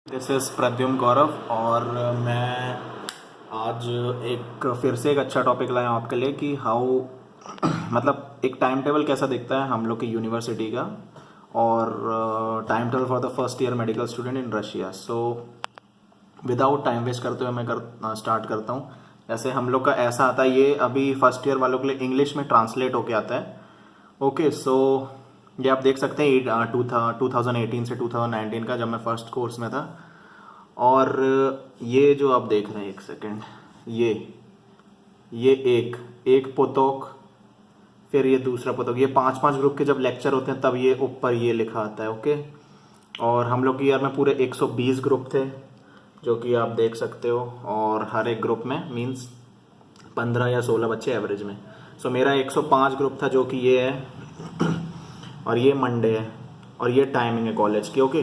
This is Pradyumna गौरव और मैं आज एक फिर से एक अच्छा टॉपिक लाया हूँ आपके लिए कि हाउ मतलब एक टाइम टेबल कैसा दिखता है हम लोग की यूनिवर्सिटी का और time table for the first year medical student in Russia. So without time waste करते हुए मैं स्टार्ट करता हूँ। जैसे हम लोग का ऐसा आता है, ये अभी फर्स्ट ईयर वालों के लिए इंग्लिश में ट्रांसलेट होके आता है। ओके, सो ये आप देख सकते हैं 2018 से 2019 का, जब मैं फर्स्ट कोर्स में था। और ये जो आप देख रहे हैं, एक सेकेंड, ये एक एक पोतोक, फिर ये दूसरा पोतोक, ये पांच पांच ग्रुप के जब लेक्चर होते हैं तब ये ऊपर ये लिखा आता है। ओके, और हम लोग की ईयर में पूरे 120 ग्रुप थे जो कि आप देख सकते हो, और हर एक ग्रुप में मींस 15 या 16 बच्चे एवरेज में। सो मेरा 105 ग्रुप था जो कि ये है और ये मंडे है और ये टाइमिंग है कॉलेज की। ओके,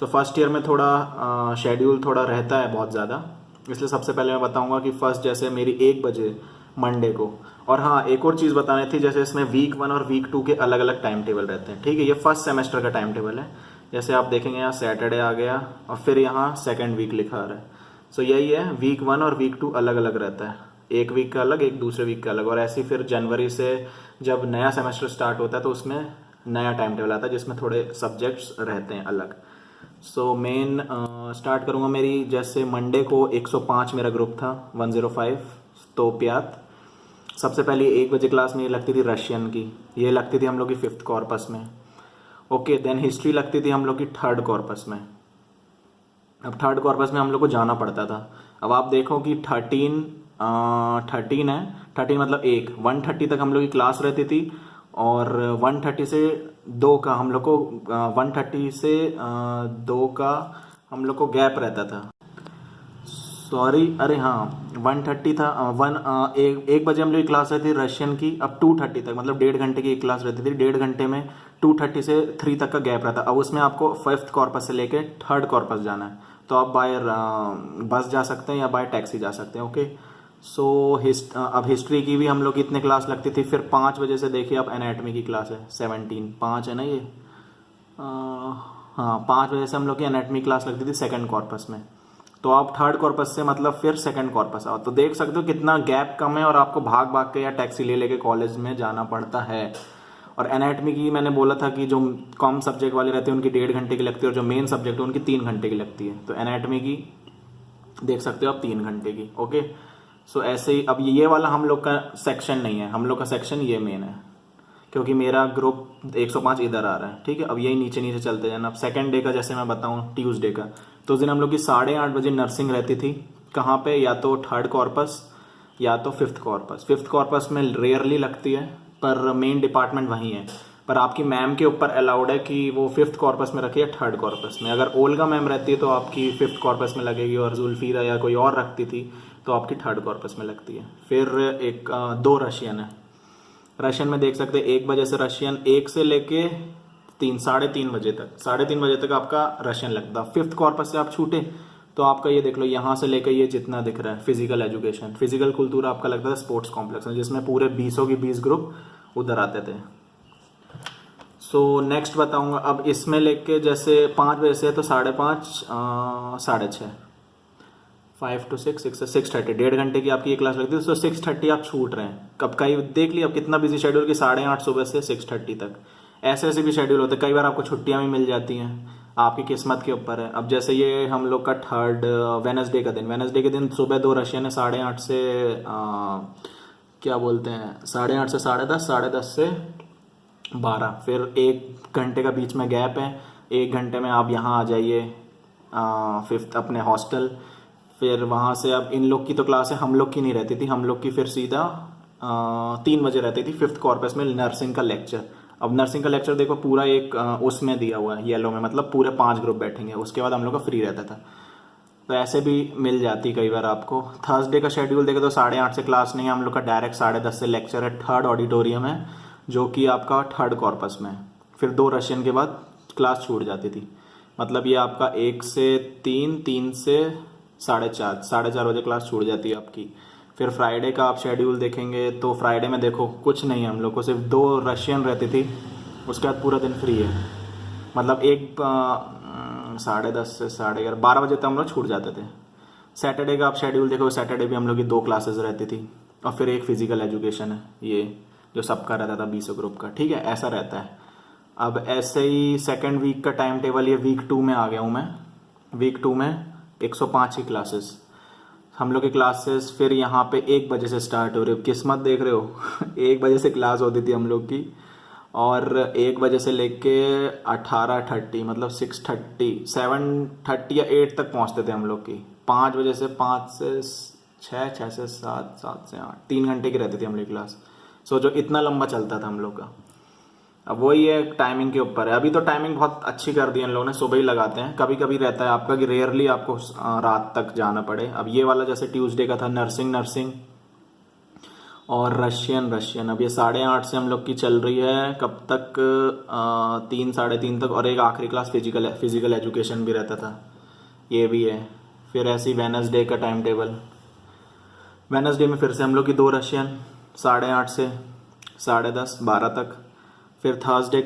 तो फर्स्ट ईयर में थोड़ा शेड्यूल थोड़ा रहता है बहुत ज़्यादा, इसलिए सबसे पहले मैं बताऊंगा कि फर्स्ट जैसे मेरी 1 बजे मंडे को। और हाँ, एक और चीज़ बतानी थी, जैसे इसमें वीक 1 और वीक 2 के अलग अलग टाइम टेबल रहते हैं। ठीक है, ये फर्स्ट सेमेस्टर का टाइम टेबल है। जैसे आप देखेंगे यहाँ सैटरडे आ गया और फिर यहाँ सेकेंड वीक लिखा आ रहा है। सो यही है, वीक 1 और वीक 2 अलग अलग रहता है, एक वीक का अलग, एक दूसरे वीक का अलग। और ऐसे फिर जनवरी से जब नया सेमेस्टर स्टार्ट होता है तो उसमें नया टाइम टेबल आता है जिसमें थोड़े सब्जेक्ट्स रहते हैं अलग। सो मेन स्टार्ट करूँगा मेरी, जैसे मंडे को 105 मेरा ग्रुप था, 105 तो प्यात। सबसे पहले 1 बजे क्लास में ये लगती थी रशियन की, ये लगती थी हम लोग की 5th कॉर्पस में। ओके, देन हिस्ट्री लगती थी हम लोग की 3rd कॉर्पस में। अब 3rd कॉर्पस में हम लोग को जाना पड़ता था। अब आप देखो कि 13 है, 13 मतलब 130 तक हम लोग की क्लास रहती थी, और 130 से 2 का हम लोग को 130 से 2 का हम लोग को गैप रहता था। सॉरी, अरे हाँ, 130 था, 1 बजे हम लोग की क्लास रहती थी रशियन की। अब 2:30 तक मतलब 1.5 घंटे की एक क्लास रहती थी। 1.5 घंटे में 2:30 से 3 तक का गैप रहता। अब उसमें आपको 5th कॉर्पस से लेके 3rd कॉर्पस जाना है, तो आप बाय बस जा सकते हैं या बाय टैक्सी जा सकते हैं। ओके, सो अब हिस्ट्री की भी हम लोग की इतने क्लास लगती थी। फिर 5 बजे से देखिए आप एनाटमी की क्लास है, 17 5 है ना ये, हाँ 5 बजे से हम लोग की एनाटमी क्लास लगती थी 2nd कॉर्पस में। तो आप 3rd कॉर्पस से मतलब फिर 2nd कॉर्पस आओ, तो देख सकते हो कितना गैप कम है और आपको भाग भाग के या टैक्सी ले लेके कॉलेज में जाना पड़ता है। और एनाटमी की मैंने बोला था कि जो कम सब्जेक्ट वाले रहते हैं उनकी 1.5 घंटे की लगती है, और जो मेन सब्जेक्ट है उनकी 3 घंटे की लगती है। तो एनाटमी की देख सकते हो आप 3 घंटे की। ओके, सो ऐसे ही अब ये वाला हम लोग का सेक्शन नहीं है, हम लोग का सेक्शन ये मेन है, क्योंकि मेरा ग्रुप 105 इधर आ रहा है। ठीक है, अब यही नीचे नीचे चलते जाना। अब सेकंड डे का जैसे मैं बताऊं, ट्यूसडे का, तो उस दिन हम लोग की 8:30 बजे नर्सिंग रहती थी। कहाँ पे, या तो 3rd कॉर्पस या तो 5th कॉर्पस। 5th कॉर्पस में रेयरली लगती है, पर मेन डिपार्टमेंट वहीं है। पर आपकी मैम के ऊपर अलाउड है कि वो 5th कॉर्पस में रखी है 3rd कॉर्पस में। अगर ओल्गा मैम रहती है तो आपकी 5th कॉर्पस में लगेगी, और जुल्फीरा या कोई और रखती थी तो आपकी 3rd कॉर्पस में लगती है। फिर 2 रशियन है। रशियन में देख सकते हैं 1 बजे से रशियन, 1 से लेके 3 बजे तक, 3:30 बजे तक आपका रशियन लगता। 5th कॉर्पस से आप छूटे तो आपका ये देख लो, यहाँ से लेकर ये जितना दिख रहा है फिजिकल एजुकेशन, फिजिकल कुल्तूर आपका लगता था स्पोर्ट्स कॉम्प्लेक्स में, जिसमें पूरे 20 की 20 ग्रुप उधर आते थे। सो नेक्स्ट बताऊंगा। अब इसमें लेके जैसे 5 बजे से तो 5:30 6:30, 5 to 6 6 से 6:30, 1.5 घंटे की आपकी ये क्लास लगती है। तो 6:30 आप छूट रहे हैं। कब कई देख लिया अब कितना बिजी शेड्यूल कि 8:30 सुबह से 6:30 तक। ऐसे ऐसे भी शेड्यूल होते हैं, कई बार आपको छुट्टियां भी मिल जाती हैं, आपकी किस्मत के ऊपर है। अब जैसे ये हम लोग का 3rd वेनसडे का दिन, वेनसडे के दिन सुबह 2 रशियन है, 8:30 से क्या बोलते हैं, 8:30 से 10:30, 10:30 से 12, फिर 1 घंटे का बीच में गैप है। 1 घंटे में आप यहाँ आ जाइए 5th अपने हॉस्टल। फिर वहाँ से अब इन लोग की तो क्लास है, हम लोग की नहीं रहती थी, हम लोग की फिर सीधा 3 बजे रहती थी 5th कॉर्पस में नर्सिंग का लेक्चर। अब नर्सिंग का लेक्चर देखो पूरा एक उसमें दिया हुआ है येलो में, मतलब पूरे 5 ग्रुप बैठेंगे, उसके बाद हम लोग का फ्री रहता था। तो ऐसे भी मिल जाती कई बार आपको। थर्सडे का शेड्यूल देखे तो 8:30 से क्लास नहीं है, हम लोग का डायरेक्ट 10:30 से लेक्चर है, 3rd ऑडिटोरियम है जो कि आपका 3rd कॉर्पस में है। फिर 2 रशियन के बाद क्लास छूट जाती थी, मतलब ये आपका 1 से 3, 3 से 4:30, 4:30 बजे क्लास छूट जाती है आपकी। फिर फ्राइडे का आप शेड्यूल देखेंगे तो फ्राइडे में देखो कुछ नहीं है, हम लोग को सिर्फ 2 रशियन रहती थी, उसके बाद पूरा दिन फ्री है। मतलब एक 10:30 से 11:30 12 बजे तक हम लोग छूट जाते थे। सैटरडे का आप शेड्यूल देखो, सैटरडे भी हम लोग की 2 क्लासेस रहती थी और फिर एक फिजिकल एजुकेशन है, ये जो सबका रहता था 20 ग्रुप का, ठीक है, ऐसा रहता है। अब ऐसे ही सेकेंड वीक का टाइम टेबल, ये वीक 2 में आ गया हूँ मैं। वीक 2 में 105 की क्लासेस, हम लोग की क्लासेस फिर यहाँ पे 1 बजे से स्टार्ट हो रही हो, किस्मत देख रहे हो 1 बजे से क्लास होती थी हम लोग की, और 1 बजे से लेके 18:30 मतलब 6:30 7:30 या 8 तक पहुँचते थे हम लोग की। 5 बजे से 5 से 6, 6 से 7, 7 से 8, 3 घंटे की रहती थी हम लोग की क्लास। सोचो इतना लंबा चलता था हम लोग का। अब वही है, टाइमिंग के ऊपर है। अभी तो टाइमिंग बहुत अच्छी कर दी है इन लोगों ने, सुबह ही लगाते हैं। कभी कभी रहता है आपका कि रेयरली आपको रात तक जाना पड़े। अब ये वाला जैसे ट्यूसडे का था नर्सिंग और रशियन, अब ये 8:30 से हम लोग की चल रही है, कब तक, 3 साढ़े 3 तक, और एक आखिरी क्लास फिजिकल एजुकेशन भी रहता था, ये भी है। फिर ऐसी वेनसडे का टाइम टेबल, वेनसडे में फिर से हम लोग की 2 रशियन 8:30 से 10:30 12 तक। फिर थर्सडे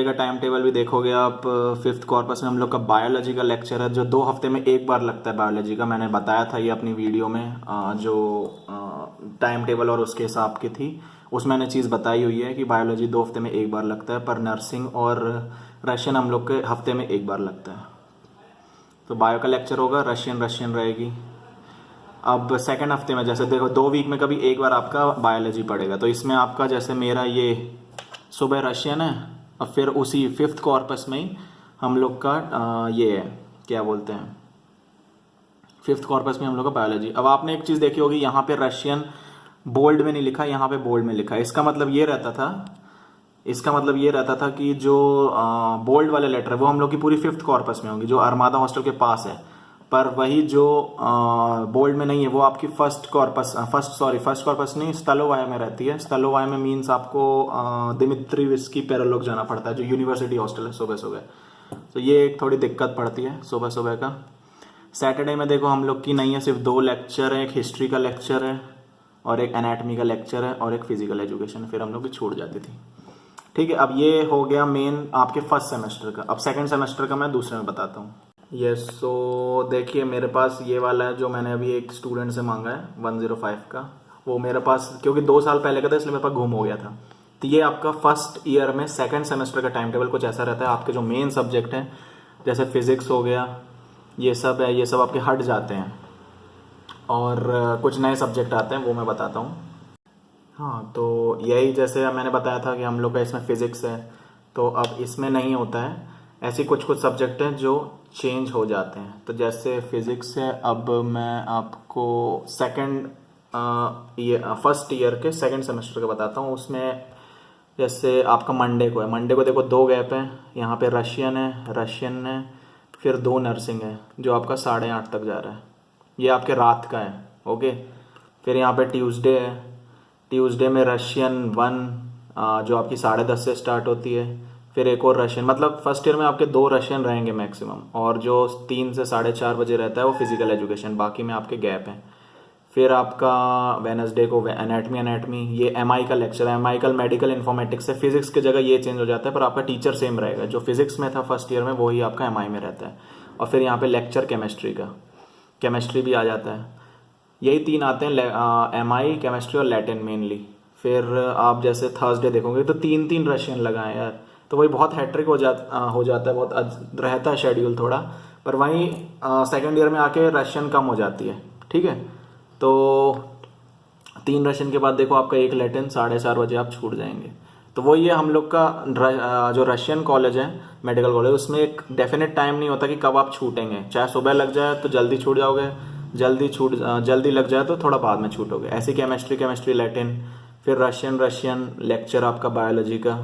का टाइम टेबल भी देखोगे आप, 5th कॉर्पस में हम लोग का बायोलॉजी का लेक्चर है, जो 2 हफ्ते में एक बार लगता है बायोलॉजी का। मैंने बताया था ये अपनी वीडियो में, जो टाइम टेबल और उसके हिसाब की थी, उसमें मैंने चीज़ बताई हुई है कि बायोलॉजी 2 हफ्ते में एक बार लगता है, पर नर्सिंग और रशियन हम लोग के हफ्ते में एक बार लगता है। तो बायो का लेक्चर होगा, रशियन रहेगी। अब सेकेंड हफ्ते में जैसे देखो 2 वीक में कभी एक बार आपका बायोलॉजी पड़ेगा, तो इसमें आपका जैसे मेरा ये सुबह रशियन है, और फिर उसी 5th कॉर्पस में ही हम लोग का ये है, क्या बोलते हैं, 5th कॉर्पस में हम लोग का बायोलॉजी। अब आपने एक चीज़ देखी होगी, यहाँ पे रशियन बोल्ड में नहीं लिखा, यहाँ पे बोल्ड में लिखा है। इसका मतलब ये रहता था कि जो बोल्ड वाले लेटर है वो हम लोग की पूरी 5th कॉर्पस में होंगी, जो अरमादा हॉस्टल के पास है। पर वही जो बोल्ड में नहीं है वो आपकी फर्स्ट कॉर्पस नहीं, स्टलोवाय में रहती है। स्टलोवाय में मीन्स आपको दिमित्रीविस्की पेरोलोग जाना पड़ता है, जो यूनिवर्सिटी हॉस्टल है, सुबह सुबह। तो ये एक थोड़ी दिक्कत पड़ती है सुबह सुबह का। सैटरडे में देखो हम लोग की नहीं है, सिर्फ 2 लेक्चर है, एक हिस्ट्री का लेक्चर है और एक एनाटमी का लेक्चर है और एक फिजिकल एजुकेशन, फिर हम लोग की छूट जाती थी। ठीक है, अब ये हो गया मेन आपके फर्स्ट सेमेस्टर का। अब सेकंड सेमेस्टर का मैं दूसरे में बताता हूँ। यस, सो देखिए मेरे पास ये वाला है जो मैंने अभी एक स्टूडेंट से मांगा है 105 का। वो मेरे पास क्योंकि 2 साल पहले का था इसलिए मेरे पास गुम हो गया था। तो ये आपका फर्स्ट ईयर में सेकंड सेमेस्टर का टाइम टेबल कुछ ऐसा रहता है। आपके जो मेन सब्जेक्ट हैं जैसे फिजिक्स हो गया, ये सब है, ये सब आपके हट जाते हैं और कुछ नए सब्जेक्ट आते हैं, वो मैं बताता हूँ। हाँ, तो यही जैसे मैंने बताया था कि हम लोग का इसमें फिजिक्स है, तो अब इसमें नहीं होता है। ऐसी कुछ सब्जेक्ट हैं जो चेंज हो जाते हैं। तो जैसे फिजिक्स है, अब मैं आपको फर्स्ट ईयर के सेकंड सेमेस्टर का बताता हूँ। उसमें जैसे आपका मंडे को देखो 2 गैप हैं, यहाँ पे रशियन है, फिर 2 नर्सिंग है जो आपका 8:30 तक जा रहा है, ये आपके रात का है। ओके, फिर यहाँ पे ट्यूसडे में रशियन 1 जो आपकी 10:30 से स्टार्ट होती है, फिर एक और रशियन, मतलब फर्स्ट ईयर में आपके 2 रशियन रहेंगे मैक्सिमम, और जो 3 से 4:30 बजे रहता है वो फिजिकल एजुकेशन, बाकी में आपके गैप हैं। फिर आपका वेनसडे को एनाटमी, ये एमआई का लेक्चर है। एमआई का मेडिकल इन्फॉर्मेटिक्स है, फिजिक्स की जगह ये चेंज हो जाता है, पर आपका टीचर सेम रहेगा। जो फिजिक्स में था फर्स्ट ईयर में वही आपका एमआई में रहता है। और फिर यहाँ पे लेक्चर केमिस्ट्री भी आ जाता है। यही 3 आते हैं, एमआई, केमिस्ट्री और लैटिन मेनली। फिर आप जैसे थर्सडे देखोगे तो 3 रशियन लगाए यार, तो वही बहुत हैट्रिक हो जाता है, बहुत रहता है शेड्यूल थोड़ा। पर वहीं सेकेंड ईयर में आके रशियन कम हो जाती है। ठीक है, तो 3 रशियन के बाद देखो आपका 1 लैटिन, 4:30 बजे आप छूट जाएंगे। तो वो ये हम लोग का जो रशियन कॉलेज है, मेडिकल कॉलेज, उसमें एक डेफिनेट टाइम नहीं होता कि कब आप छूटेंगे। चाहे सुबह लग जाए तो जल्दी छूट जाओगे, जल्दी लग जाए तो थोड़ा बाद में छूटोगे। ऐसी केमिस्ट्री लैटिन, फिर रशियन लेक्चर आपका बायोलॉजी का,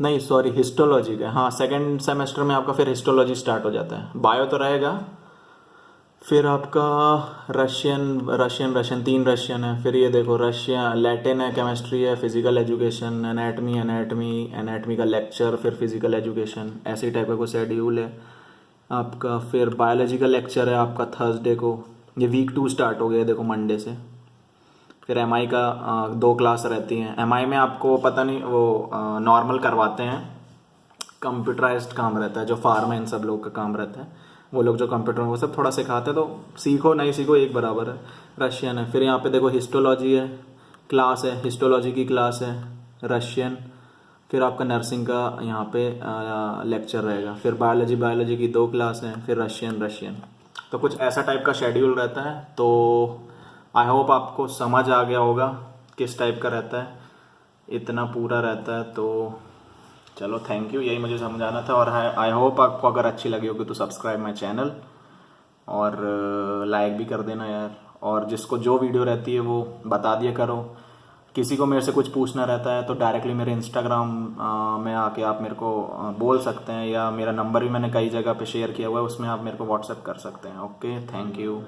नहीं सॉरी हिस्टोलॉजी का। हाँ, सेकेंड सेमेस्टर में आपका फिर हिस्टोलॉजी स्टार्ट हो जाता है। बायो तो रहेगा, फिर आपका रशियन 3 रशियन है। फिर ये देखो लैटिन है, केमिस्ट्री है, फिजिकल एजुकेशन, एनाटमी का लेक्चर, फिर फिजिकल एजुकेशन, ऐसे टाइप का कोई शेड्यूल है आपका। फिर बायोलॉजी का लेक्चर है आपका थर्सडे को। ये वीक 2 स्टार्ट हो गया देखो मंडे से। फिर एमआई का 2 क्लास रहती हैं। एमआई में आपको पता नहीं वो नॉर्मल करवाते हैं, कंप्यूटराइज्ड काम रहता है, जो फार्मा इन सब लोग का काम रहता है, वो लोग जो कंप्यूटर में वो सब थोड़ा सिखाते हैं, तो सीखो नहीं सीखो एक बराबर है। रशियन है, फिर यहाँ पे देखो हिस्टोलॉजी है, क्लास है, हिस्टोलॉजी की क्लास है, रशियन। फिर आपका नर्सिंग का यहाँ पे लेक्चर रहेगा, फिर बायोलॉजी की 2 क्लास हैं, फिर रशियन। तो कुछ ऐसा टाइप का शेड्यूल रहता है। तो आई होप आपको समझ आ गया होगा किस टाइप का रहता है, इतना पूरा रहता है। तो चलो थैंक यू, यही मुझे समझाना था। और आई होप आपको अगर अच्छी लगी होगी तो सब्सक्राइब माई चैनल और लाइक भी कर देना यार। और जिसको जो वीडियो रहती है वो बता दिया करो। किसी को मेरे से कुछ पूछना रहता है तो डायरेक्टली मेरे इंस्टाग्राम में आके आप मेरे को बोल सकते हैं, या मेरा नंबर भी मैंने कई जगह पे शेयर किया हुआ है, उसमें आप मेरे को व्हाट्सएप कर सकते हैं। Okay, thank you.